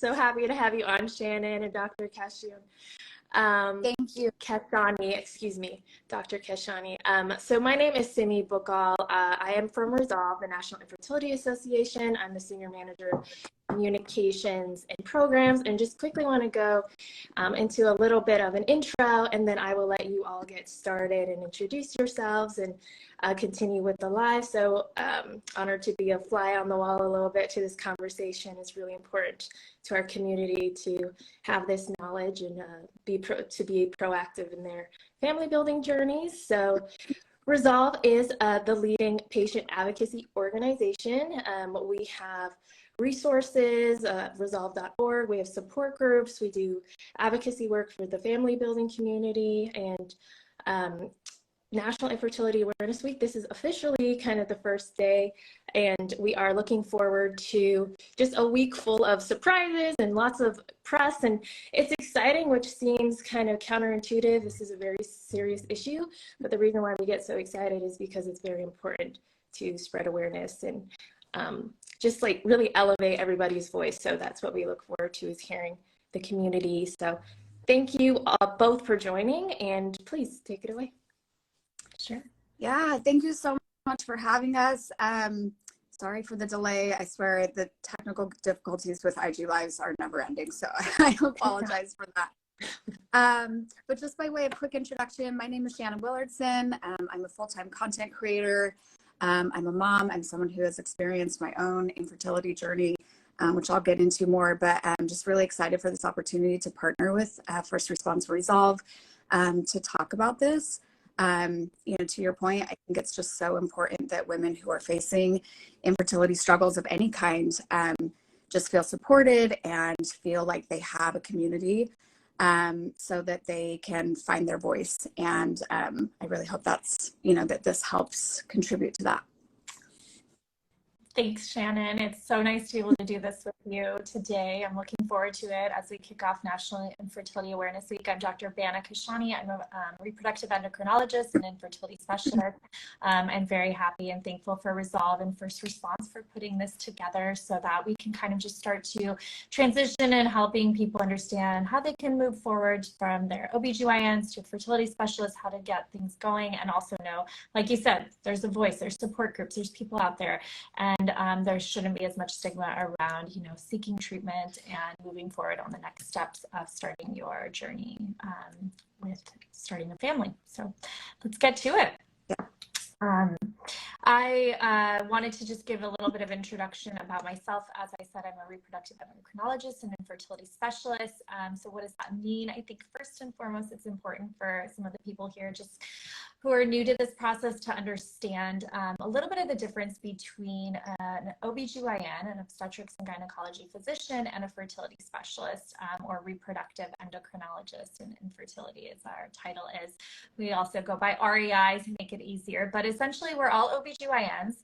So happy to have you on, Shannon and Dr. Kashian. Thank you. Keshani, excuse me, Dr. Keshani. So my name is Simi Bukal. I am from Resolve, the National Infertility Association. I'm the Senior Manager of Communications and Programs, and just quickly want to go into a little bit of an intro, and then I will let you all get started and introduce yourselves and continue with the live. So honored to be a fly on the wall a little bit to this conversation. It's really important to our community to have this knowledge and be proactive in their family building journeys. So Resolve is the leading patient advocacy organization. We have resources, resolve.org. We have support groups. We do advocacy work for the family building community, and National Infertility Awareness Week. This is officially kind of the first day, and we are looking forward to just a week full of surprises and lots of press, and it's exciting, which seems kind of counterintuitive. This is a very serious issue, but the reason why we get so excited is because it's very important to spread awareness and just like really elevate everybody's voice. So that's what we look forward to, is hearing the community. So thank you both for joining, and please take it away. Sure. Yeah, thank you so much for having us. Sorry for the delay. I swear the technical difficulties with IG Lives are never ending, so I apologize for that. But just by way of quick introduction, my name is Shannon Willardson. I'm a full-time content creator. I'm a mom. I'm someone who has experienced my own infertility journey, which I'll get into more, but I'm just really excited for this opportunity to partner with First Response Resolve to talk about this. You know, to your point, I think it's just so important that women who are facing infertility struggles of any kind just feel supported and feel like they have a community so that they can find their voice. And I really hope that's, you know, that this helps contribute to that. Thanks, Shannon. It's so nice to be able to do this with you today. I'm looking forward to it as we kick off National Infertility Awareness Week. I'm Dr. Banafsheh. I'm a reproductive endocrinologist and infertility specialist. I'm very happy and thankful for Resolve and First Response for putting this together so that we can kind of just start to transition and helping people understand how they can move forward from their OB-GYNs to fertility specialists, how to get things going, and also know, like you said, there's a voice, there's support groups, there's people out there, and there shouldn't be as much stigma around, you know, seeking treatment and moving forward on the next steps of starting your journey with starting a family. So let's get to it. Yeah. I wanted to just give a little bit of introduction about myself. As I said, I'm a reproductive endocrinologist and infertility specialist. So what does that mean? I think first and foremost, it's important for some of the people here just who are new to this process to understand a little bit of the difference between an OB-GYN, an obstetrics and gynecology physician, and a fertility specialist or reproductive endocrinologist, and infertility is our title is. We also go by REI to make it easier, but essentially we're all OB-GYNs,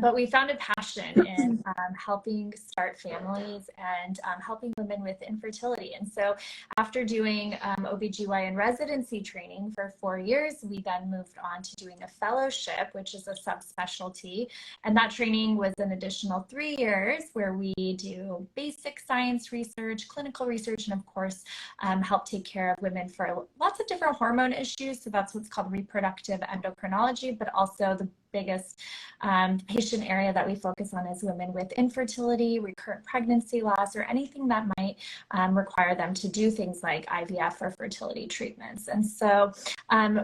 but we found a passion in helping start families and helping women with infertility. And so after doing OB-GYN residency training for 4 years, we then moved on to doing a fellowship, which is a subspecialty. And that training was an additional 3 years where we do basic science research, clinical research, and of course, help take care of women for lots of different hormone issues. So that's what's called reproductive endocrinology, but also the biggest patient area that we focus on is women with infertility, recurrent pregnancy loss, or anything that might require them to do things like IVF or fertility treatments. And so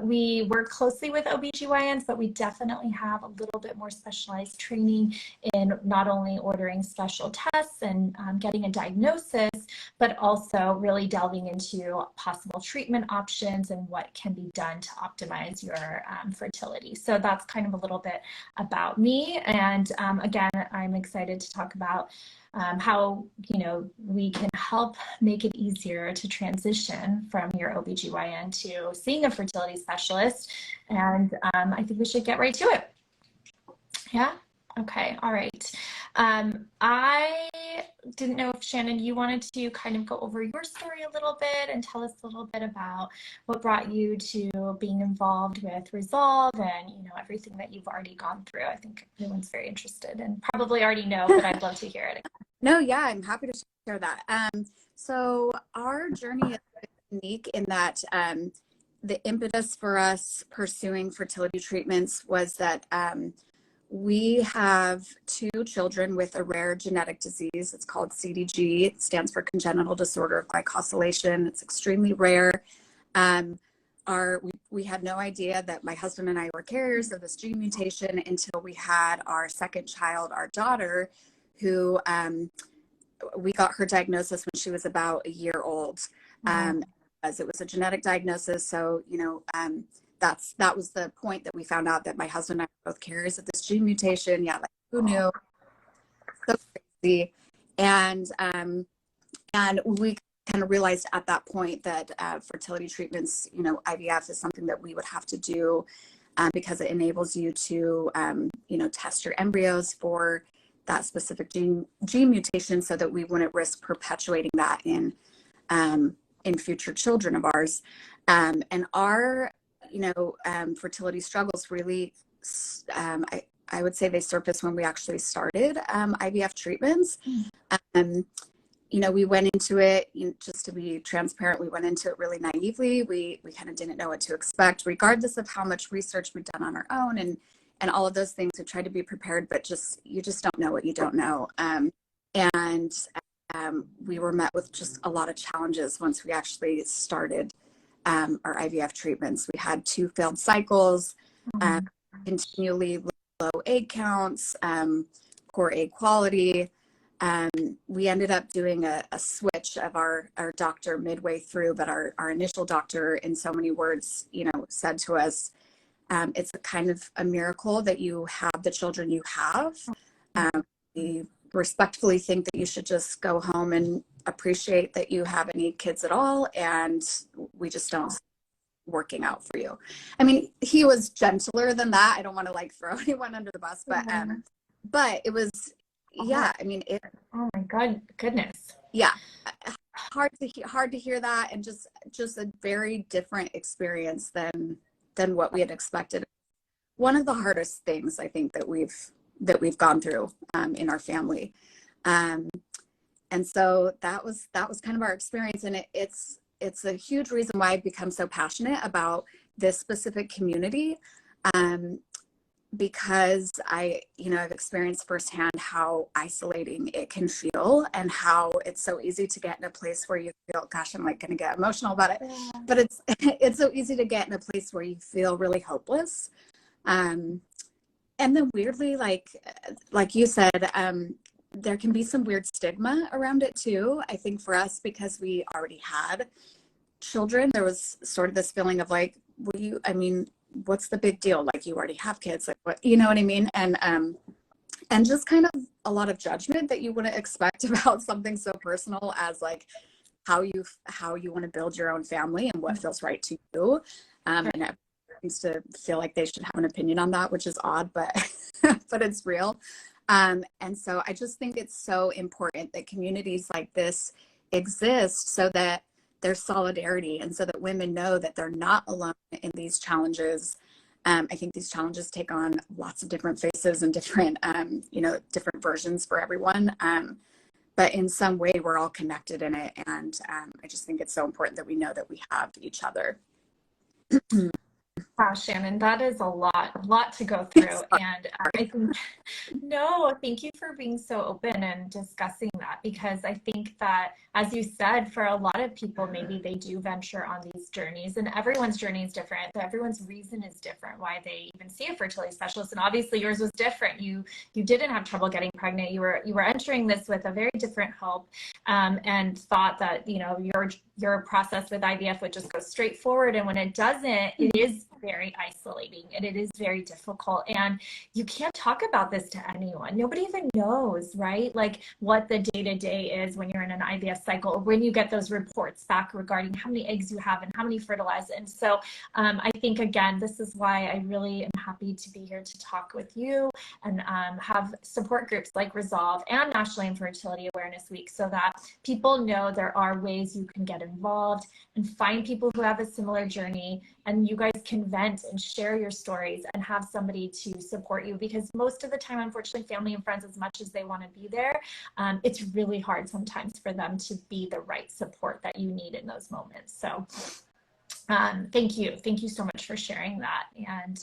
we work closely with OB-GYNs, but we definitely have a little bit more specialized training in not only ordering special tests and getting a diagnosis, but also really delving into possible treatment options and what can be done to optimize your fertility. So that's kind of a little bit about me. And again, I'm excited to talk about how, you know, we can help make it easier to transition from your OB-GYN to seeing a fertility specialist. And I think we should get right to it. Yeah. Okay. All right. I didn't know if Shannon, you wanted to kind of go over your story a little bit and tell us a little bit about what brought you to being involved with Resolve and, you know, everything that you've already gone through. I think everyone's very interested and probably already know, but I'd love to hear it. No, yeah, I'm happy to share that. So our journey is unique in that the impetus for us pursuing fertility treatments was that we have 2 children with a rare genetic disease. It's called CDG. It stands for congenital disorder of glycosylation. It's extremely rare. We had no idea that my husband and I were carriers of this gene mutation until we had our second child, our daughter, who we got her diagnosis when she was about a year old. As it was a genetic diagnosis. So, you know, that was the point that we found out that my husband and I were both carriers of this gene mutation. Yeah, like who knew? So crazy. And we kind of realized at that point that fertility treatments, you know, IVF is something that we would have to do because it enables you to, you know, test your embryos for that specific gene mutation so that we wouldn't risk perpetuating that in future children of ours. And our, you know, fertility struggles really, I would say they surfaced when we actually started IVF treatments. You know, we went into it, you know, just to be transparent, we went into it really naively. We kind of didn't know what to expect, regardless of how much research we'd done on our own and all of those things. We tried to be prepared, but you just don't know what you don't know. We were met with just a lot of challenges once we actually started our IVF treatments. We had 2 failed cycles, continually low egg counts, poor egg quality. We ended up doing a switch of our doctor midway through, but our initial doctor, in so many words, you know, said to us, it's a kind of a miracle that you have the children you have. We respectfully think that you should just go home and appreciate that you have any kids at all, and we just don't see it working out for you. I mean, he was gentler than that. I don't want to like throw anyone under the bus, but it was, yeah, I mean, oh my God, goodness. Yeah, hard to hear that, and just a very different experience than what we had expected. One of the hardest things I think that we've gone through in our family. And so that was kind of our experience. And it's a huge reason why I've become so passionate about this specific community. Because I've experienced firsthand how isolating it can feel and how it's so easy to get in a place where you feel, gosh, I'm like going to get emotional about it, but it's so easy to get in a place where you feel really hopeless. And then weirdly, like you said, there can be some weird stigma around it too. I think for us, because we already had children, there was sort of this feeling of like, what's the big deal? Like, you already have kids, like what, you know what I mean? And just kind of a lot of judgment that you wouldn't expect about something so personal as like how you want to build your own family and what feels right to you. And it seems to feel like they should have an opinion on that, which is odd, but but it's real. And so I just think it's so important that communities like this exist so that there's solidarity and so that women know that they're not alone in these challenges. I think these challenges take on lots of different faces and different, different versions for everyone. But in some way, we're all connected in it. And I just think it's so important that we know that we have each other. Wow, Shannon, that is a lot to go through. And I think, thank you for being so open and discussing that, because I think that, as you said, for a lot of people, maybe they do venture on these journeys, and everyone's journey is different. Everyone's reason is different why they even see a fertility specialist. And obviously yours was different. You didn't have trouble getting pregnant. You were entering this with a very different hope, and thought that, your process with IVF would just go straight forward. And when it doesn't, it is very isolating and it is very difficult. And you can't talk about this to anyone. Nobody even knows, right? Like what the day-to-day is when you're in an IVF cycle, or when you get those reports back regarding how many eggs you have and how many fertilized. And so I think, again, this is why I really am happy to be here to talk with you and have support groups like Resolve and National Infertility Awareness Week, so that people know there are ways you can get involved and find people who have a similar journey, and you guys can vent and share your stories and have somebody to support you, because most of the time, unfortunately, family and friends, as much as they want to be there, it's really hard sometimes for them to be the right support that you need in those moments. So thank you so much for sharing that. And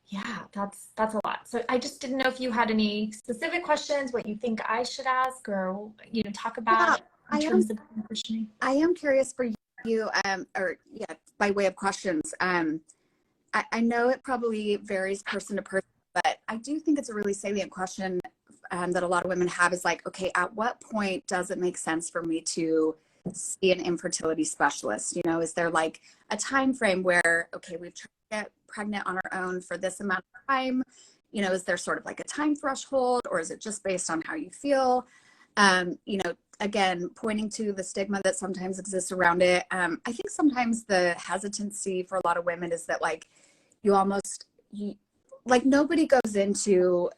yeah, that's a lot. So I just didn't know if you had any specific questions, what you think I should ask, or talk about in terms of transitioning. I am curious for you, by way of questions. I know it probably varies person to person, but I do think it's a really salient question that a lot of women have, is like, okay, at what point does it make sense for me to see an infertility specialist? Is there like a time frame where, okay, we've tried to get pregnant on our own for this amount of time? Is there sort of like a time threshold, or is it just based on how you feel? Again, pointing to the stigma that sometimes exists around it. I think sometimes the hesitancy for a lot of women is that like, nobody goes into,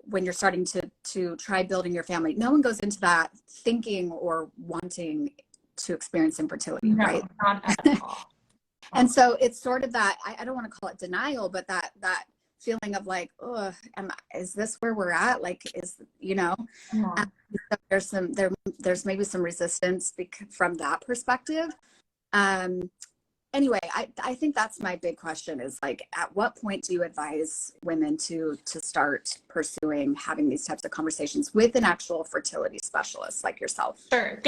when you're starting to try building your family, no one goes into that thinking or wanting to experience infertility, right? Not at all. And so it's sort of that, I don't want to call it denial, but that feeling of like, oh, is this where we're at? Like, Yeah. There's maybe some resistance from that perspective. Anyway, I think that's my big question, is like, at what point do you advise women to start pursuing having these types of conversations with an actual fertility specialist like yourself? Sure.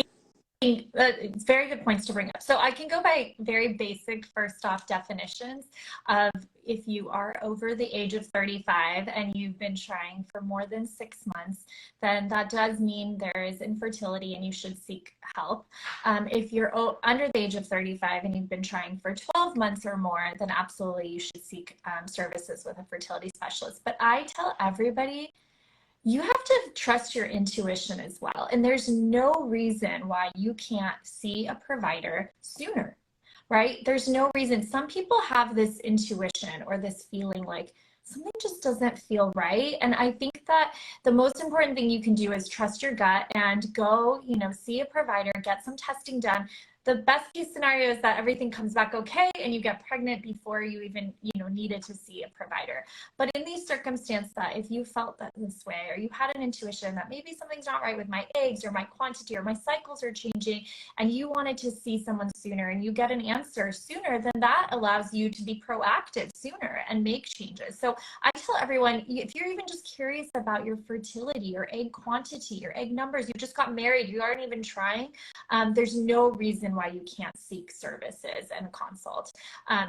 It's very good points to bring up. So I can go by very basic, first off, definitions of, if you are over the age of 35 and you've been trying for more than 6 months, then that does mean there is infertility and you should seek help. If you're under the age of 35 and you've been trying for 12 months or more, then absolutely you should seek services with a fertility specialist. But I tell everybody, you have to trust your intuition as well. And there's no reason why you can't see a provider sooner, right? There's no reason. Some people have this intuition or this feeling like something just doesn't feel right. And I think that the most important thing you can do is trust your gut and go, see a provider, get some testing done. The best case scenario is that everything comes back okay and you get pregnant before you even, needed to see a provider. But in these circumstances, that if you felt that this way, or you had an intuition that maybe something's not right with my eggs or my quantity or my cycles are changing, and you wanted to see someone sooner and you get an answer sooner, then that allows you to be proactive sooner and make changes. So I tell everyone, if you're even just curious about your fertility, your egg quantity, your egg numbers, you just got married, you aren't even trying, there's no reason why you can't seek services and consult.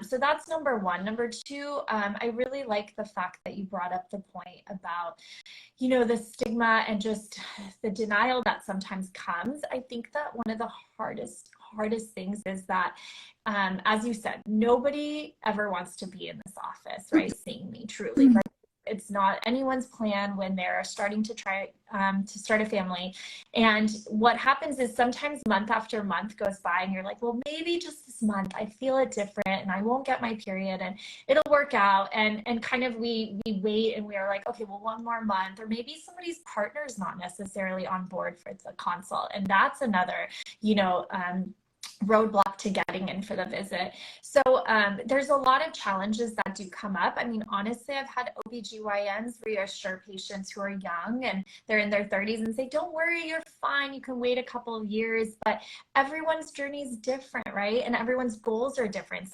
So that's number one. Number two, I really like the fact that you brought up the point about, the stigma and just the denial that sometimes comes. I think that one of the hardest things is that, as you said, nobody ever wants to be in this office, right? Seeing me truly. Like, it's not anyone's plan when they're starting to try to start a family. And what happens is sometimes month after month goes by and you're like, well, maybe just this month I feel it different and I won't get my period and it'll work out. And kind of we wait and we are like, okay, well, one more month, or maybe somebody's partner is not necessarily on board for the consult. And that's another, roadblock to getting in for the visit. So there's a lot of challenges that do come up. I mean, honestly, I've had OB-GYNs reassure patients who are young and they're in their 30s and say, don't worry, you're fine. You can wait a couple of years, but everyone's journey is different, right? And everyone's goals are different.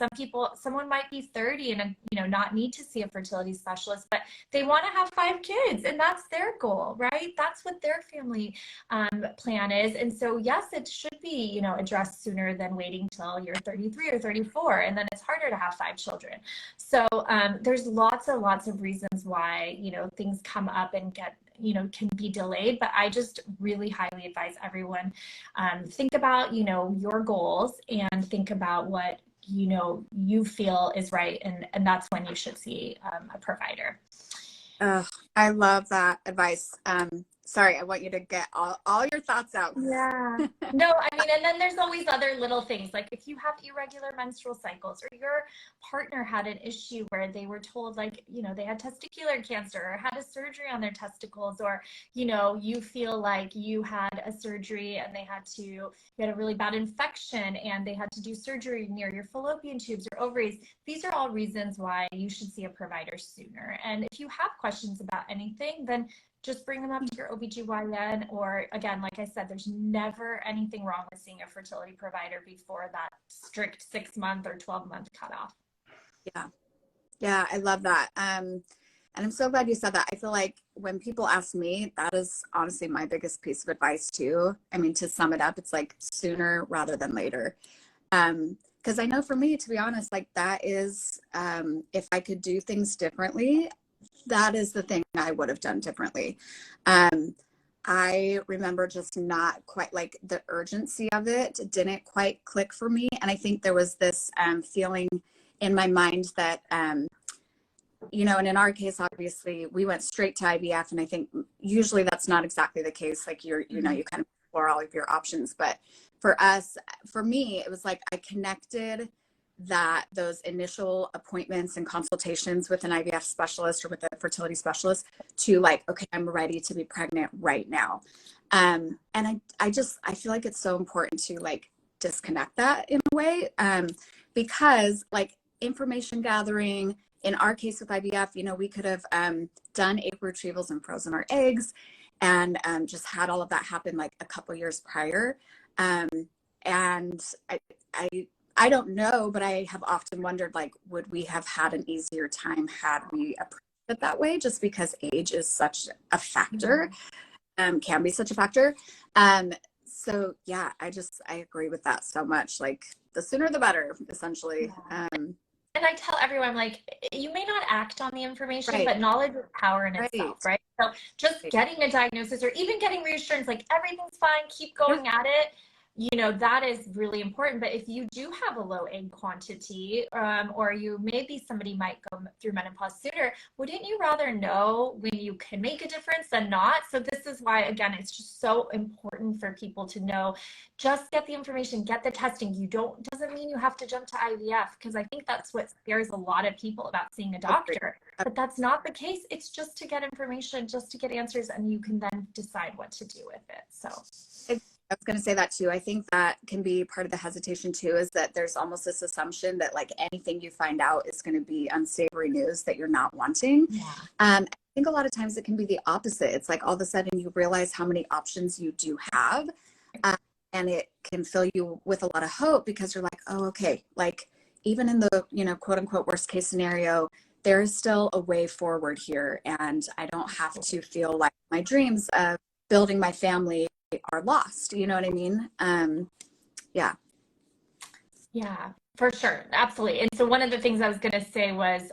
Someone might be 30 and, not need to see a fertility specialist, but they want to have 5 kids and that's their goal, right? That's what their family plan is. And so yes, it should be, addressed sooner than waiting till you're 33 or 34, and then it's harder to have 5 children. So there's lots of reasons why things come up and get can be delayed, but I just really highly advise everyone think about your goals and think about what you feel is right. And that's when you should see a provider. I love that advice. Sorry, I want you to get all your thoughts out. Yeah. No, I mean, and then there's always other little things, like if you have irregular menstrual cycles, or your partner had an issue where they were told, like, they had testicular cancer or had a surgery on their testicles, or, you feel like you had a surgery and you had a really bad infection and they had to do surgery near your fallopian tubes or ovaries. These are all reasons why you should see a provider sooner. And if you have questions about anything, then just bring them up to your OB-GYN, or again, like I said, there's never anything wrong with seeing a fertility provider before that strict 6-month or 12-month cutoff. Yeah, I love that. And I'm so glad you said that. I feel like when people ask me, that is honestly my biggest piece of advice too. I mean, to sum it up, it's like sooner rather than later. Because I know for me, to be honest, like that is, if I could do things differently, that is the thing I would have done differently. I remember just not quite, like, the urgency of it didn't quite click for me. And I think there was this feeling in my mind that, and in our case, obviously we went straight to IVF. And I think usually that's not exactly the case. Like you kind of explore all of your options. But for me, it was like I connected those initial appointments and consultations with an IVF specialist or with a fertility specialist to, like, okay, I'm ready to be pregnant right now. And I feel like it's so important to, like, disconnect that in a way, because, like, information gathering, in our case with IVF, we could have done egg retrievals and frozen our eggs and just had all of that happen like a couple years prior. And I don't know, but I have often wondered, like, would we have had an easier time had we approached it that way, just because age is such a factor, can be such a factor. So yeah, I agree with that so much. Like, the sooner the better, essentially. Yeah. And I tell everyone, like, you may not act on the information, Right. but knowledge is power in itself, right? So just getting a diagnosis or even getting reassurance, like, everything's fine, keep going at it, that is really important. But if you do have a low egg quantity, or maybe somebody might go through menopause sooner, wouldn't you rather know when you can make a difference than not? So this is why, again, it's just so important for people to know, just get the information, get the testing. Doesn't mean you have to jump to IVF, because I think that's what scares a lot of people about seeing a doctor. But that's not the case. It's just to get information, just to get answers, and you can then decide what to do with it. So I was going to say that too. I think that can be part of the hesitation too, is that there's almost this assumption that, like, anything you find out is going to be unsavory news that you're not wanting. Yeah. I think a lot of times it can be the opposite. It's like all of a sudden you realize how many options you do have, and it can fill you with a lot of hope, because you're like, oh, okay, like, even in the, quote unquote worst case scenario, there is still a way forward here, and I don't have to feel like my dreams of building my family are lost. You know what I mean? Yeah, for sure. Absolutely. And so one of the things I was going to say was,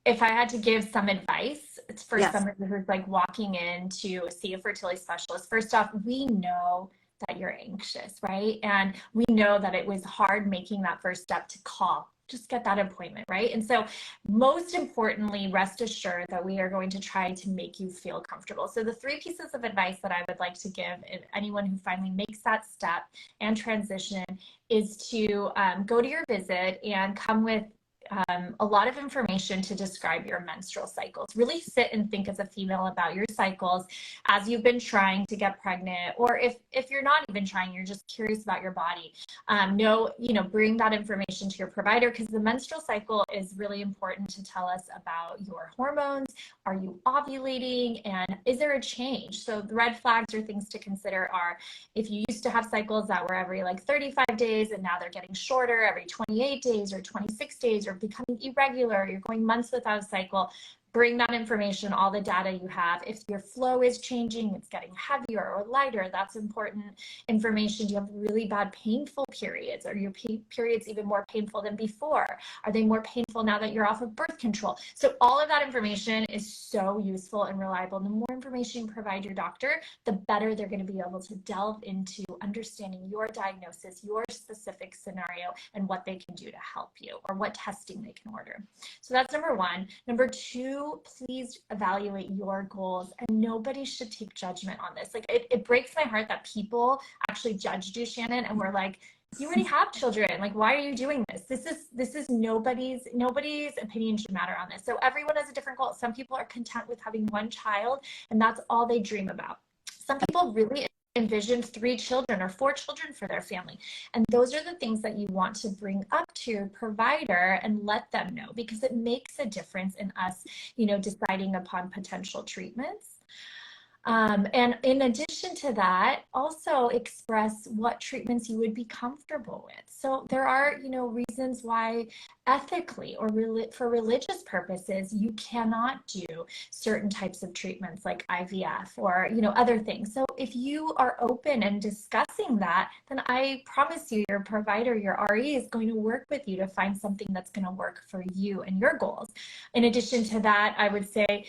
if I had to give some advice for somebody who's, like, walking in to see a fertility specialist, first off, we know that you're anxious, right? And we know that it was hard making that first step to call. Just get that appointment, right? And so most importantly, rest assured that we are going to try to make you feel comfortable. So the 3 pieces of advice that I would like to give anyone who finally makes that step and transition is to go to your visit and come with a lot of information to describe your menstrual cycles. Really sit and think as a female about your cycles as you've been trying to get pregnant, or if you're not even trying, you're just curious about your body. Bring that information to your provider, because the menstrual cycle is really important to tell us about your hormones. Are you ovulating, and is there a change? So the red flags or things to consider are, if you used to have cycles that were every, like, 35 days and now they're getting shorter, every 28 days or 26 days, or becoming irregular, you're going months without a cycle, bring that information, all the data you have. If your flow is changing, it's getting heavier or lighter, that's important information. Do you have really bad painful periods? Are your periods even more painful than before? Are they more painful now that you're off of birth control? So all of that information is so useful and reliable. The more information you provide your doctor, the better they're going to be able to delve into understanding your diagnosis, your specific scenario, and what they can do to help you, or what testing they can order. So that's number one. Number two, please evaluate your goals, and nobody should take judgment on this. Like, it breaks my heart that people actually judged you, Shannon, and were like, you already have children. Like, why are you doing this? This is nobody's opinion should matter on this. So everyone has a different goal. Some people are content with having one child, and that's all they dream about. Some people really envision 3 children or 4 children for their family. And those are the things that you want to bring up to your provider and let them know, because it makes a difference in us, deciding upon potential treatments. And in addition to that, also express what treatments you would be comfortable with. So there are, reasons why ethically or for religious purposes, you cannot do certain types of treatments like IVF or, other things. So if you are open and discussing that, then I promise you your provider, your RE is going to work with you to find something that's going to work for you and your goals. In addition to that, I would say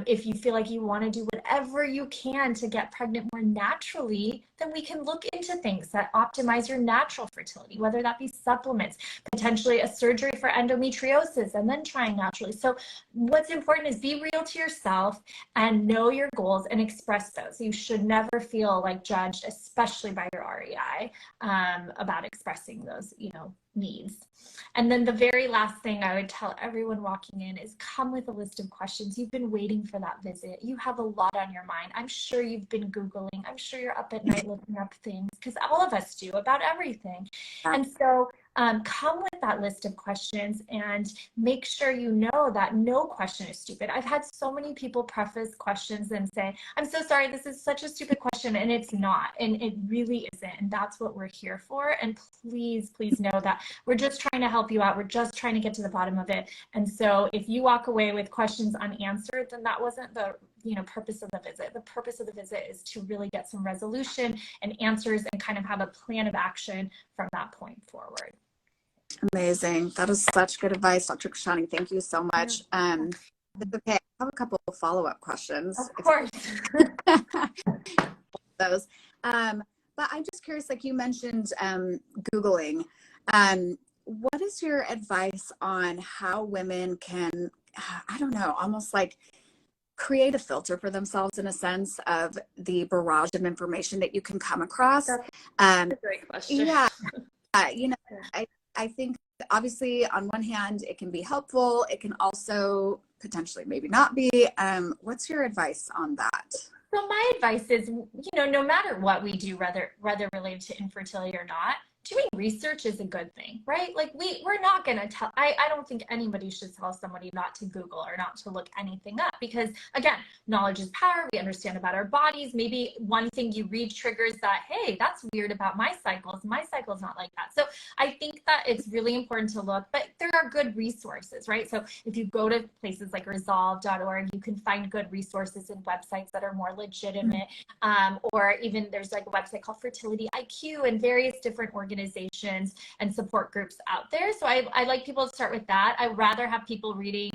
if you feel like you want to do whatever you can to get pregnant more naturally, then we can look into things that optimize your natural fertility, whether that be supplements, potentially a surgery for endometriosis, and then trying naturally. So what's important is be real to yourself and know your goals and express those. You should never feel like judged, especially by your REI, about expressing those, needs. And then the very last thing I would tell everyone walking in is come with a list of questions. You've been waiting for that visit. You have a lot on your mind. I'm sure you've been Googling. I'm sure you're up at night looking up things, because all of us do, about everything. And so come with that list of questions and make sure you know that no question is stupid. I've had so many people preface questions and say, I'm so sorry, this is such a stupid question, and it's not, and it really isn't, and that's what we're here for. And please know that we're just trying to help you out. We're just trying to get to the bottom of it. And so if you walk away with questions unanswered, then that wasn't the purpose of the visit. The purpose of the visit is to really get some resolution and answers and kind of have a plan of action from that point forward. Amazing. That is such good advice, Dr. Kashani. Thank you so much. It's okay. I have a couple of follow-up questions. Of course. Those. But I'm just curious, like you mentioned, Googling. What is your advice on how women can, I don't know, almost like create a filter for themselves in a sense of the barrage of information that you can come across? That's a great question. Yeah. I think obviously on one hand, it can be helpful. It can also potentially maybe not be. What's your advice on that? So my advice is, no matter what we do, whether related to infertility or not, doing research is a good thing, right? Like we're not going to tell, I don't think anybody should tell somebody not to Google or not to look anything up, because again, knowledge is power. We understand about our bodies. Maybe one thing you read triggers that, hey, that's weird about my cycles. My cycle's not like that. So I think that it's really important to look, but there are good resources, right? So if you go to places like resolve.org, you can find good resources and websites that are more legitimate. Or even there's like a website called Fertility IQ and various different organizations and support groups out there. So I like people to start with that. I'd rather have people reading,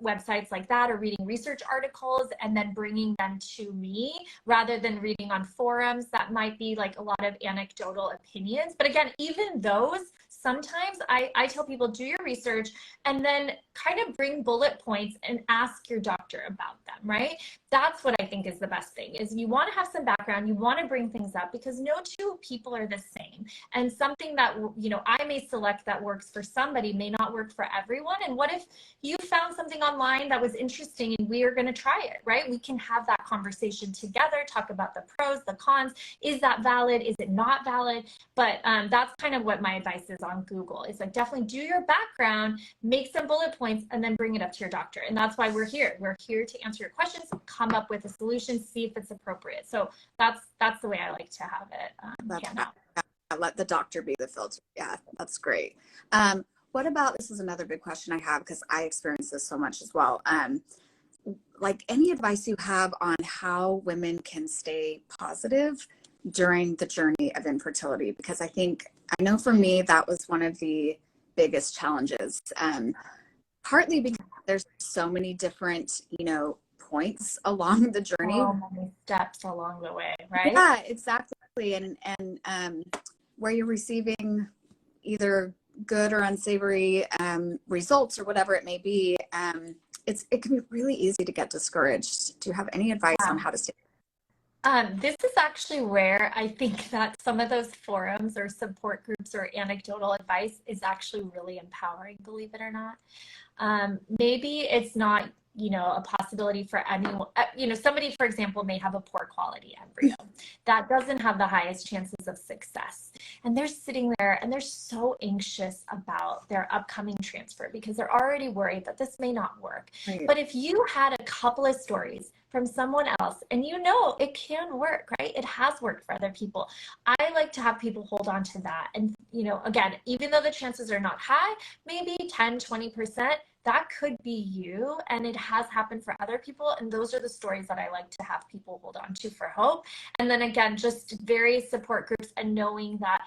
websites like that or reading research articles and then bringing them to me rather than reading on forums that might be like a lot of anecdotal opinions. But again, even those, sometimes I tell people, do your research and then kind of bring bullet points and ask your doctor about them, right? That's what I think is the best thing, is you want to have some background, you want to bring things up, because no two people are the same. And something that, I may select that works for somebody may not work for everyone. And what if you found something online that was interesting and we are going to try it, right? We can have that conversation together, talk about the pros, the cons. Is that valid? Is it not valid? But that's kind of what my advice is on Google. It's like, definitely do your background, make some bullet points, and then bring it up to your doctor. And that's why we're here. We're here to answer your questions, come up with a solution, see if it's appropriate. So that's the way I like to have it pan out. Let the doctor be the filter. Yeah, that's great. what about, this is another big question I have because I experience this so much as well. Like any advice you have on how women can stay positive during the journey of infertility? Because I know for me, that was one of the biggest challenges, partly because there's so many different, points along the journey. So many steps along the way, right? Yeah, exactly. And where you're receiving either good or unsavory results or whatever it may be, it can be really easy to get discouraged. Do you have any advice on how to stay? This is actually where I think that some of those forums or support groups or anecdotal advice is actually really empowering, believe it or not. Maybe it's not, a possibility for anyone. Somebody, for example, may have a poor quality embryo that doesn't have the highest chances of success. And they're sitting there and they're so anxious about their upcoming transfer because they're already worried that this may not work. Right. But if you had a couple of stories from someone else and it can work, right? It has worked for other people. I like to have people hold on to that. And, again, even though the chances are not high, maybe 10, 20%, that could be you, and it has happened for other people. And those are the stories that I like to have people hold on to for hope. And then again, just various support groups and knowing that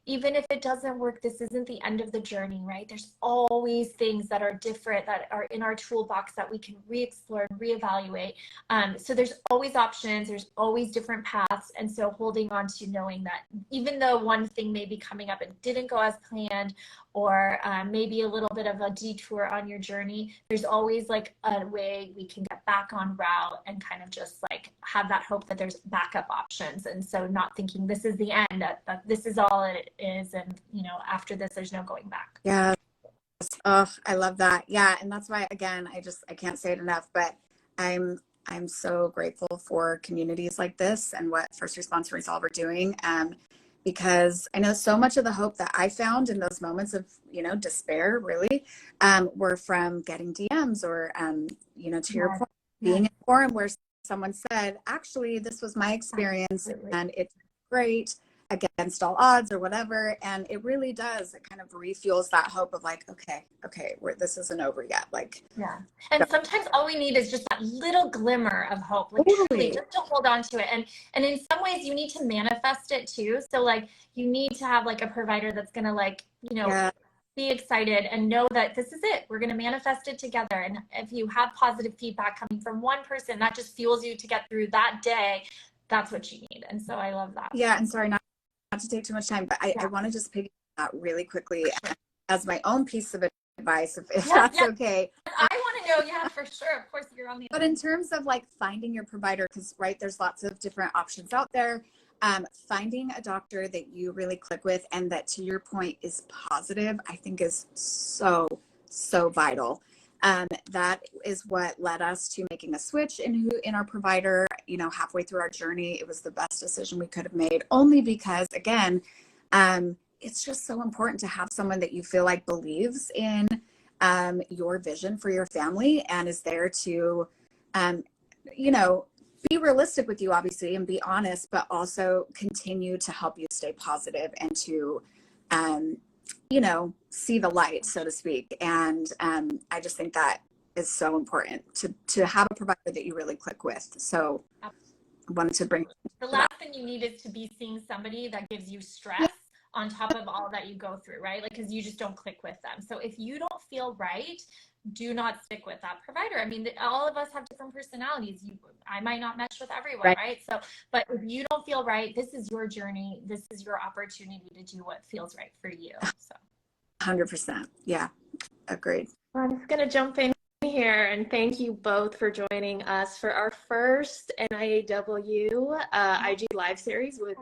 even if it doesn't work, this isn't the end of the journey, right? There's always things that are different that are in our toolbox that we can re-explore and reevaluate. So there's always options, there's always different paths. And so holding on to knowing that even though one thing may be coming up and didn't go as planned, or maybe a little bit of a detour on your journey, there's always like a way we can get back on route and kind of just like have that hope that there's backup options. And so not thinking this is the end, that this is all it is. And, after this, there's no going back. Yeah. Oh, I love that. Yeah. And that's why, again, I can't say it enough, but I'm so grateful for communities like this and what First Response and Resolve are doing. Because I know so much of the hope that I found in those moments of, despair really, were from getting DMs or, to your point, being in a forum where someone said, actually, this was my experience and it's great against all odds or whatever. And it really does. It kind of refuels that hope of like, okay, this isn't over yet. Like, yeah. And sometimes all we need is just that little glimmer of hope, like truly just to hold on to it. And in some ways you need to manifest it too. So like you need to have like a provider that's going to like, be excited and know that this is it. We're going to manifest it together. And if you have positive feedback coming from one person, that just fuels you to get through that day. That's what you need. And so I love that. Yeah. And sorry, not to take too much time, but I want to just piggyback that really quickly as my own piece of advice, if that's okay. I want to know, for sure. Of course, you're on the. But in terms of like finding your provider, because there's lots of different options out there. Finding a doctor that you really click with and that, to your point, is positive, I think is so vital. That is what led us to making a switch in our provider, halfway through our journey. It was the best decision we could have made, only because, again, it's just so important to have someone that you feel like believes in your vision for your family and is there to, be realistic with you, obviously, and be honest, but also continue to help you stay positive and to, see the light, so to speak. And I just think that is so important to have a provider that you really click with. So I wanted to bring the last thing you need is to be seeing somebody that gives you stress on top of all that you go through, right? Like, because you just don't click with them. So if you don't feel right, do not stick with that provider. I mean, all of us have different personalities. I might not mesh with everyone, right? So, but if you don't feel right, this is your journey. This is your opportunity to do what feels right for you. So, 100%. Yeah, agreed. I'm just going to jump in here and thank you both for joining us for our first NIAW IG Live series with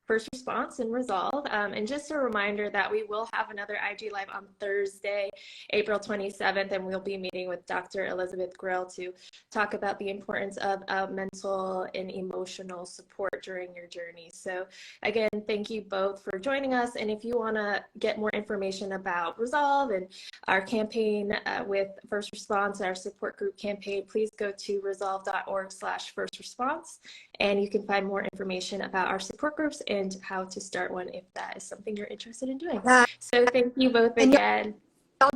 First Response and Resolve. And just a reminder that we will have another IG Live on Thursday, April 27th, and we'll be meeting with Dr. Elizabeth Grill to talk about the importance of mental and emotional support during your journey. So again, thank you both for joining us. And if you want to get more information about Resolve and our campaign with First Response, our support group campaign, please go to resolve.org/firstresponse, and you can find more information about our support groups and and how to start one if that is something you're interested in doing. Yeah. So thank you both again.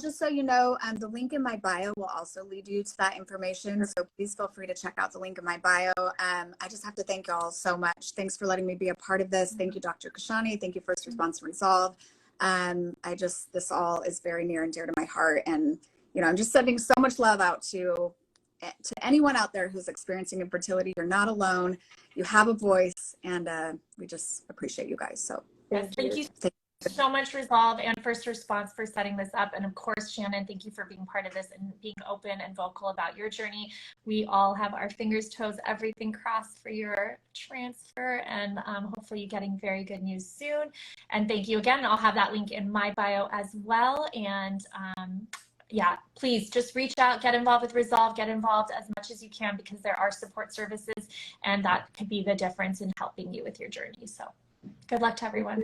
Just so you know, the link in my bio will also lead you to that information. So please feel free to check out the link in my bio. I just have to thank y'all so much. Thanks for letting me be a part of this. Thank you, Dr. Kashani. Thank you, First Response and Resolve. This all is very near and dear to my heart. And, you know, I'm just sending so much love out to anyone out there who's experiencing infertility. You're not alone. You have a voice, and we just appreciate you guys. So thank you so much, Resolve and First Response, for setting this up. And of course, Shannon, thank you for being part of this and being open and vocal about your journey. We all have our fingers, toes, everything crossed for your transfer, and hopefully you're getting very good news soon. And thank you again. I'll have that link in my bio as well. And yeah, please just reach out, get involved with Resolve, get involved as much as you can, because there are support services, and that could be the difference in helping you with your journey. So good luck to everyone.